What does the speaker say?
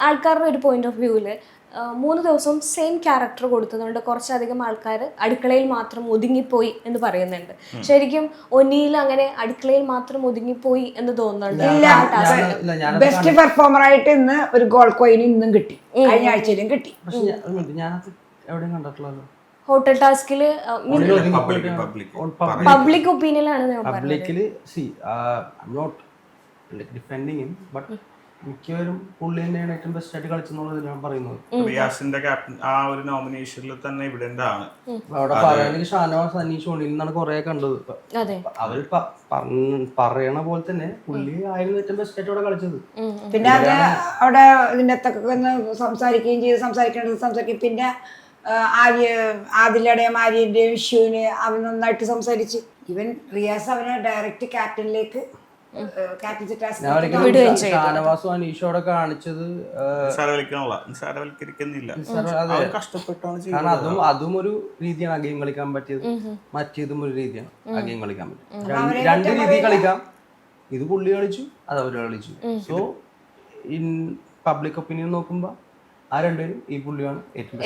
ആൾക്കാരുടെ ഒരു point of വ്യൂവില് 3 ദിവസവും സെയിം ക്യാരക്ടർ കൊടുത്തതുകൊണ്ട് കുറച്ചധികം ആൾക്കാർ അടുക്കളയിൽ മാത്രം ഒതുങ്ങിപ്പോയി എന്ന് പറയുന്നുണ്ട്. ശരിക്കും ഒന്നിയിൽ അങ്ങനെ അടുക്കളയിൽ മാത്രം ഒതുങ്ങിപ്പോയി എന്ന് തോന്നുന്നുണ്ട്. ബെസ്റ്റ് പെർഫോമർ ആയിട്ട് ഇന്ന് ഒരു ഗോൾഡ് കോയിൻ ഇന്നും കിട്ടി, കഴിഞ്ഞ ആഴ്ചയിലും കിട്ടി. ഹോട്ടൽ ടാസ്കില് പബ്ലിക് ഒപ്പീനിയനാണ് മിക്കവരും പുള്ളി തന്നെയാണ് ഏറ്റവും ബെസ്റ്റ് ആയിട്ട് കളിച്ചെന്നുള്ളത് ഞാൻ പറയുന്നത്. റിയാസിന്റെ ക്യാപ്റ്റൻ ആ ഒരു നോമിനേഷനിൽ തന്നെ എവിഡന്റ് ആണ്. അവിടെ പറയുകയാണെങ്കിൽ ഷാനവാസ്, അനീഷ്, ഒണിയിൽ നിന്നാണ് കുറെ കണ്ടത്. അവര് പറയണ പോലെ തന്നെ പുള്ളി ആയിരുന്നു ഏറ്റവും ബെസ്റ്റ് ആയിട്ട് അവിടെ കളിച്ചത്. പിന്നെ അത് അവിടെ ഇതിന്റെ അകത്തൊക്കെ ഒന്ന് സംസാരിക്കുകയും ചെയ്ത് സംസാരിക്കും. പിന്നെ ആദിലയുടെയും ആര്യന്റെയും ഇഷ്യൂവിന് അവൻ നന്നായിട്ട് സംസാരിച്ച്. ഇവൻ റിയാസ് അവനെ ഡയറക്റ്റ് ക്യാപ്റ്റനിലേക്ക് ഷാനവാസും അനീഷോടെ കാണിച്ചത് കാരണം അതും ഒരു രീതിയാണ് ആ ഗെയിം കളിക്കാൻ പറ്റിയത്, മറ്റേതും ഒരു രീതിയാണ് ആ ഗെയിം കളിക്കാൻ പറ്റിയത്. രണ്ട് രീതി കളിക്കാം. ഇത് പുള്ളി കളിച്ചു, അത് അവര് കളിച്ചു. സോ ഇൻ പബ്ലിക് ഒപ്പീനിയൻ നോക്കുമ്പോ ആ രണ്ടുപേരും ഈ പുള്ളിയാണ് ഏറ്റവും